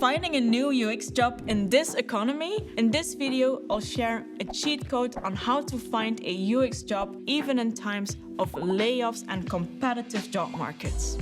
Finding a new UX job in this economy? In this video, I'll share a cheat code on how to find a UX job even in times of layoffs and competitive job markets.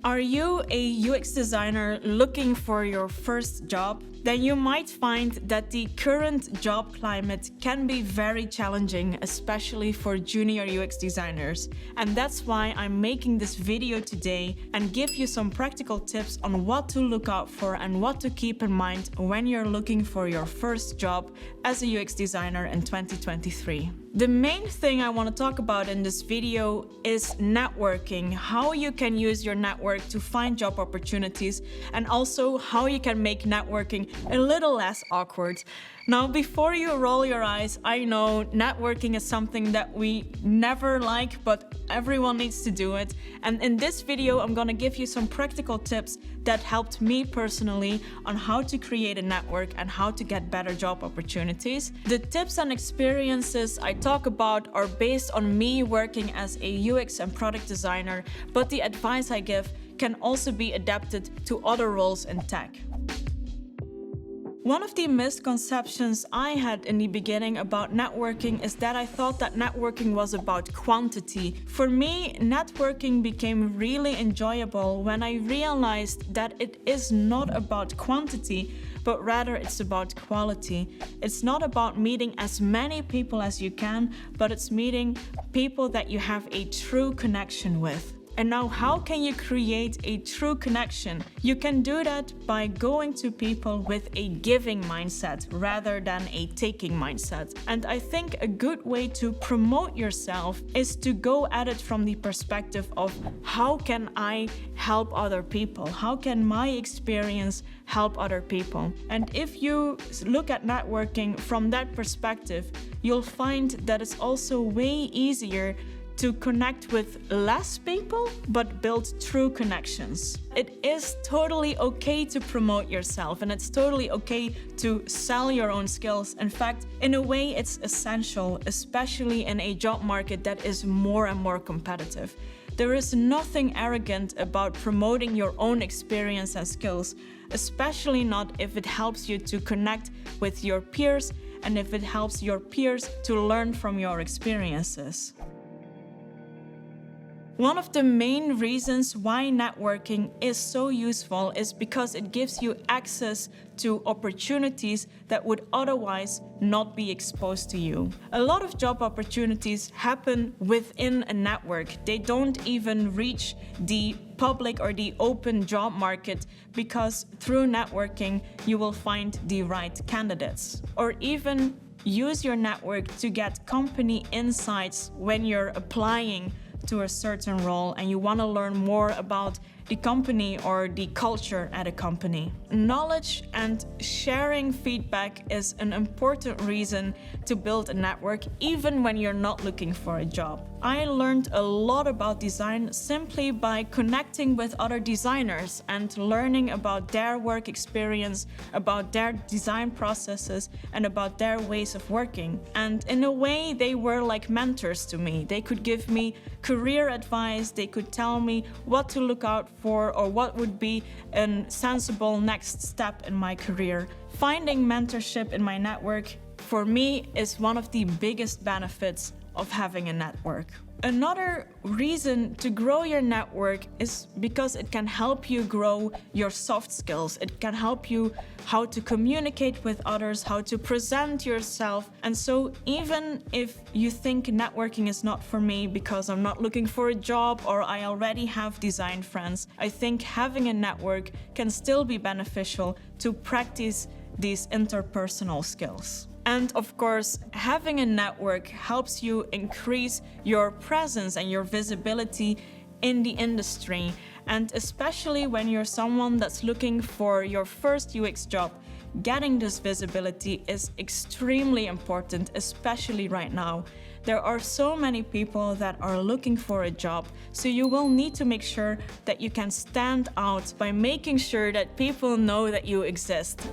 Are you a UX designer looking for your first job? Then you might find that the current job climate can be very challenging, especially for junior UX designers. And that's why I'm making this video today and give you some practical tips on what to look out for and what to keep in mind when you're looking for your first job as a UX designer in 2023. The main thing I want to talk about in this video is networking, how you can use your network to find job opportunities, and also how you can make networking a little less awkward. Now, before you roll your eyes, I know networking is something that we never like, but everyone needs to do it. And in this video, I'm gonna give you some practical tips that helped me personally on how to create a network and how to get better job opportunities. The tips and experiences I talk about are based on me working as a UX and product designer, but the advice I give can also be adapted to other roles in tech. One of the misconceptions I had in the beginning about networking is that I thought that networking was about quantity. For me, networking became really enjoyable when I realized that it is not about quantity, but rather it's about quality. It's not about meeting as many people as you can, but it's meeting people that you have a true connection with. And now, how can you create a true connection? You can do that by going to people with a giving mindset rather than a taking mindset. And I think a good way to promote yourself is to go at it from the perspective of how can I help other people? How can my experience help other people? And if you look at networking from that perspective, you'll find that it's also way easier to connect with less people, but build true connections. It is totally okay to promote yourself, and it's totally okay to sell your own skills. In fact, in a way, it's essential, especially in a job market that is more and more competitive. There is nothing arrogant about promoting your own experience and skills, especially not if it helps you to connect with your peers and if it helps your peers to learn from your experiences. One of the main reasons why networking is so useful is because it gives you access to opportunities that would otherwise not be exposed to you. A lot of job opportunities happen within a network. They don't even reach the public or the open job market because through networking you will find the right candidates. Or even use your network to get company insights when you're applying to a certain role and you want to learn more about the company or the culture at a company. Knowledge and sharing feedback is an important reason to build a network even when you're not looking for a job. I learned a lot about design simply by connecting with other designers and learning about their work experience, about their design processes, and about their ways of working. And in a way, they were like mentors to me. They could give me career advice, they could tell me what to look out for or what would be a sensible next step in my career. Finding mentorship in my network, for me, is one of the biggest benefits of having a network. Another reason to grow your network is because it can help you grow your soft skills. It can help you how to communicate with others, how to present yourself. And so even if you think networking is not for me because I'm not looking for a job or I already have design friends, I think having a network can still be beneficial to practice these interpersonal skills. And of course, having a network helps you increase your presence and your visibility in the industry. And especially when you're someone that's looking for your first UX job, getting this visibility is extremely important, especially right now. There are so many people that are looking for a job, so you will need to make sure that you can stand out by making sure that people know that you exist.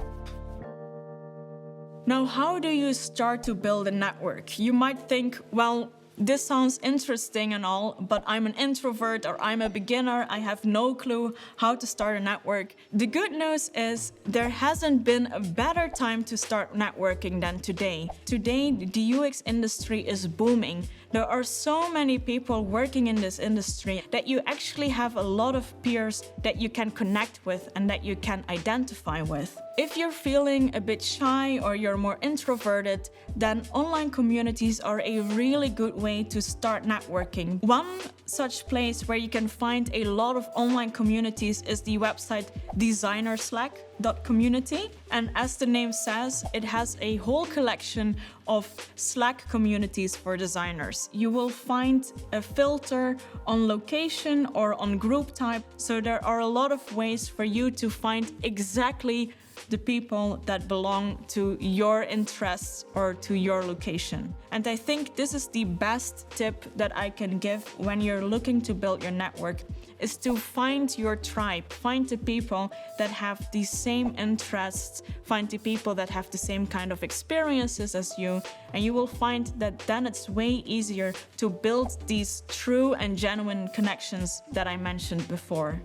Now, how do you start to build a network? You might think, well, this sounds interesting and all, but I'm an introvert or I'm a beginner, I have no clue how to start a network. The good news is there hasn't been a better time to start networking than today. Today, the UX industry is booming. There are so many people working in this industry that you actually have a lot of peers that you can connect with and that you can identify with. If you're feeling a bit shy or you're more introverted, then online communities are a really good way to start networking. One such place where you can find a lot of online communities is the website designerslack.community. And as the name says, it has a whole collection of Slack communities for designers. You will find a filter on location or on group type, so there are a lot of ways for you to find exactly the people that belong to your interests or to your location. And I think this is the best tip that I can give when you're looking to build your network, is to find your tribe, find the people that have the same interests, find the people that have the same kind of experiences as you, and you will find that then it's way easier to build these true and genuine connections that I mentioned before.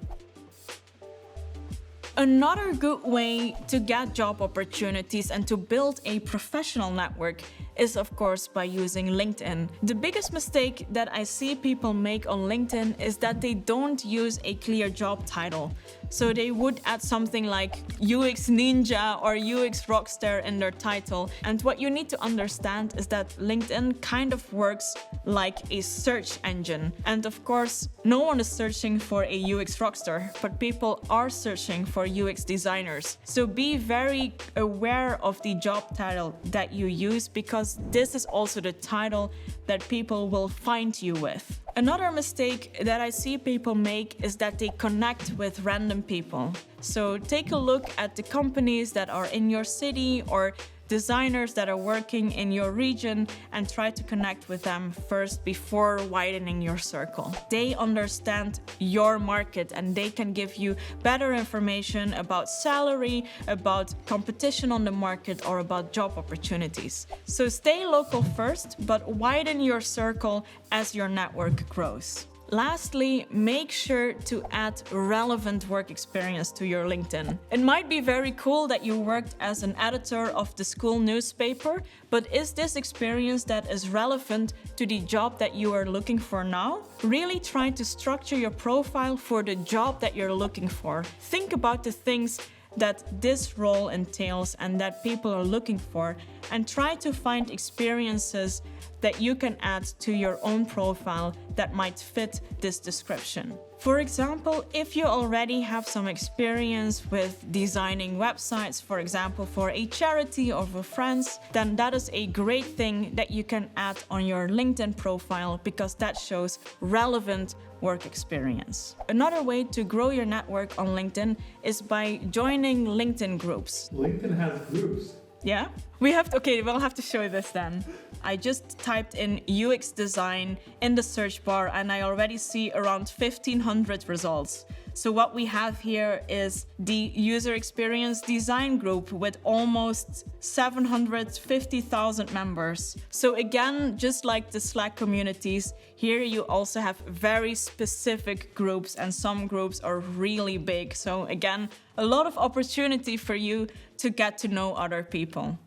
Another good way to get job opportunities and to build a professional network is, of course, by using LinkedIn. The biggest mistake that I see people make on LinkedIn is that they don't use a clear job title. So they would add something like UX Ninja or UX Rockstar in their title. And what you need to understand is that LinkedIn kind of works like a search engine. And of course, no one is searching for a UX Rockstar, but people are searching for UX designers. So be very aware of the job title that you use, because this is also the title that people will find you with. Another mistake that I see people make is that they connect with random people. So take a look at the companies that are in your city or designers that are working in your region and try to connect with them first before widening your circle. They understand your market and they can give you better information about salary, about competition on the market, or about job opportunities. So stay local first, but widen your circle as your network grows. Lastly, make sure to add relevant work experience to your LinkedIn. It might be very cool that you worked as an editor of the school newspaper, but is this experience that is relevant to the job that you are looking for now? Really try to structure your profile for the job that you're looking for. Think about the things that this role entails and that people are looking for, and try to find experiences that you can add to your own profile that might fit this description. For example, if you already have some experience with designing websites, for example, for a charity or for friends, then that is a great thing that you can add on your LinkedIn profile, because that shows relevant work experience. Another way to grow your network on LinkedIn is by joining LinkedIn groups. LinkedIn has groups. Yeah? We'll have to show this then. I just typed in UX design in the search bar and I already see around 1,500 results. So what we have here is the user experience design group with almost 750,000 members. So again, just like the Slack communities, here you also have very specific groups, and some groups are really big. So again, a lot of opportunity for you to get to know other people.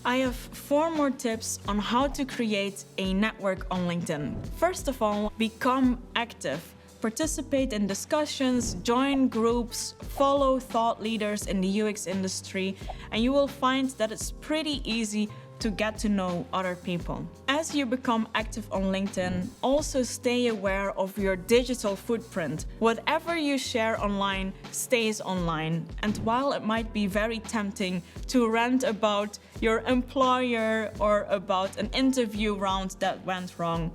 I have 4 more tips on how to create a network on LinkedIn. First of all, become active. Participate in discussions, join groups, follow thought leaders in the UX industry, and you will find that it's pretty easy to get to know other people. As you become active on LinkedIn, also stay aware of your digital footprint. Whatever you share online stays online. And while it might be very tempting to rant about your employer or about an interview round that went wrong,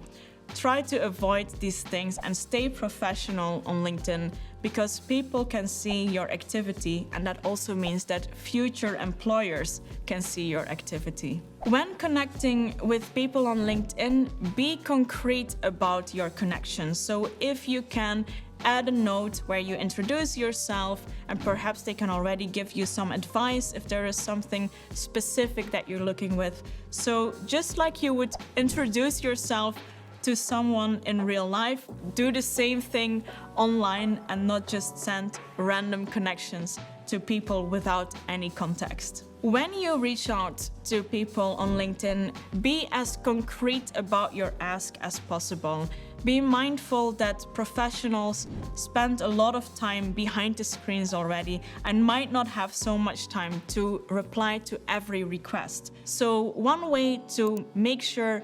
try to avoid these things and stay professional on LinkedIn, because people can see your activity, and that also means that future employers can see your activity. When connecting with people on LinkedIn, be concrete about your connections. So if you can add a note where you introduce yourself, and perhaps they can already give you some advice if there is something specific that you're looking with. So just like you would introduce yourself to someone in real life, do the same thing online and not just send random connections to people without any context. When you reach out to people on LinkedIn, be as concrete about your ask as possible. Be mindful that professionals spend a lot of time behind the screens already and might not have so much time to reply to every request. So one way to make sure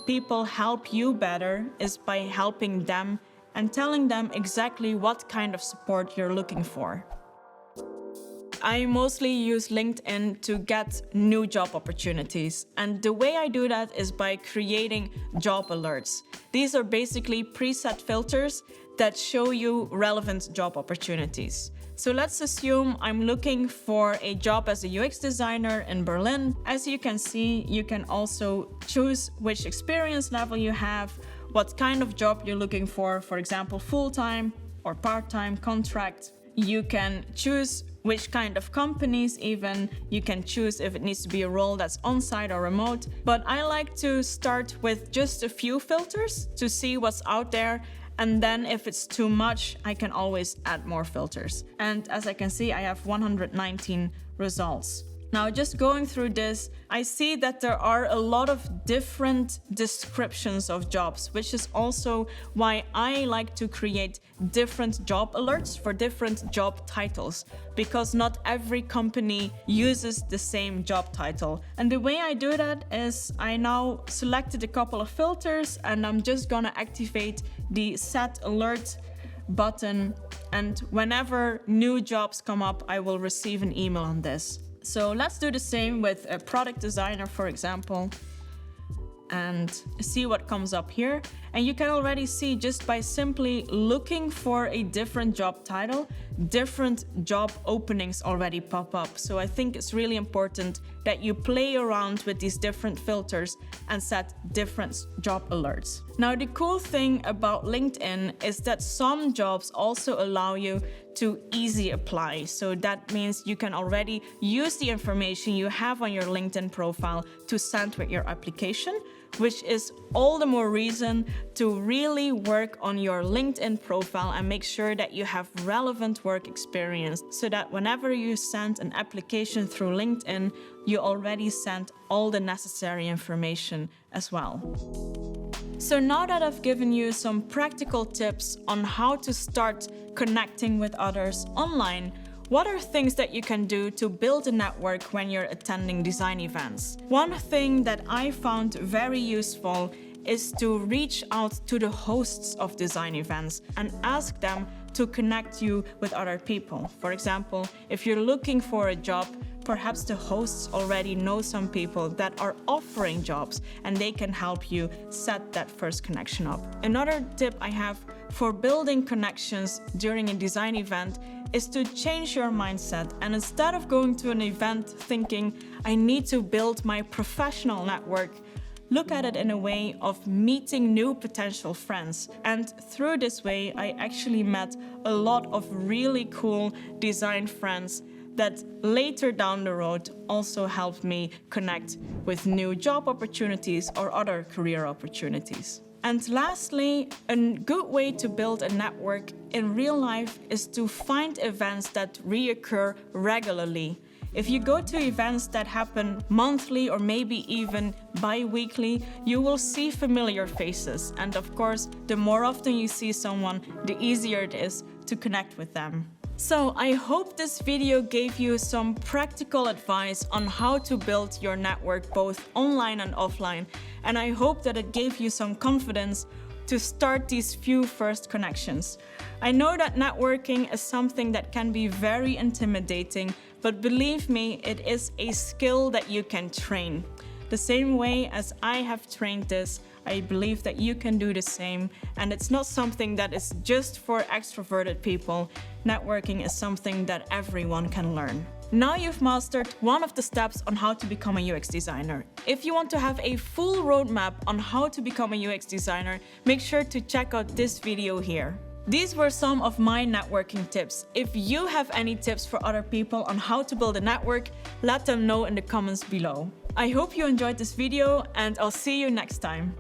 people help you better is by helping them and telling them exactly what kind of support you're looking for. I mostly use LinkedIn to get new job opportunities, and the way I do that is by creating job alerts. These are basically preset filters that show you relevant job opportunities. So let's assume I'm looking for a job as a UX designer in Berlin. As you can see, you can also choose which experience level you have, what kind of job you're looking for example, full-time or part-time contract. You can choose which kind of companies even. You can choose if it needs to be a role that's on-site or remote. But I like to start with just a few filters to see what's out there. And then if it's too much, I can always add more filters. And as I can see, I have 119 results. Now, just going through this, I see that there are a lot of different descriptions of jobs, which is also why I like to create different job alerts for different job titles, because not every company uses the same job title. And the way I do that is I now selected a couple of filters and I'm just gonna activate the set alert button. And whenever new jobs come up, I will receive an email on this. So let's do the same with a product designer, for example, and see what comes up here. And you can already see just by simply looking for a different job title, different job openings already pop up. So I think it's really important that you play around with these different filters and set different job alerts. Now, the cool thing about LinkedIn is that some jobs also allow you to easy apply. So that means you can already use the information you have on your LinkedIn profile to send with your application, which is all the more reason to really work on your LinkedIn profile and make sure that you have relevant work experience so that whenever you send an application through LinkedIn, you already sent all the necessary information as well. So now that I've given you some practical tips on how to start connecting with others online, what are things that you can do to build a network when you're attending design events? One thing that I found very useful is to reach out to the hosts of design events and ask them to connect you with other people. For example, if you're looking for a job, perhaps the hosts already know some people that are offering jobs and they can help you set that first connection up. Another tip I have for building connections during a design event is to change your mindset, and instead of going to an event thinking, I need to build my professional network, look at it in a way of meeting new potential friends. And through this way, I actually met a lot of really cool design friends that later down the road also helped me connect with new job opportunities or other career opportunities. And lastly, a good way to build a network in real life is to find events that reoccur regularly. If you go to events that happen monthly or maybe even bi-weekly, you will see familiar faces. And of course, the more often you see someone, the easier it is to connect with them. So I hope this video gave you some practical advice on how to build your network both online and offline. And I hope that it gave you some confidence to start these few first connections. I know that networking is something that can be very intimidating, but believe me, it is a skill that you can train. The same way as I have trained this, I believe that you can do the same, and it's not something that is just for extroverted people. Networking is something that everyone can learn. Now you've mastered one of the steps on how to become a UX designer. If you want to have a full roadmap on how to become a UX designer, make sure to check out this video here. These were some of my networking tips. If you have any tips for other people on how to build a network, let them know in the comments below. I hope you enjoyed this video and I'll see you next time.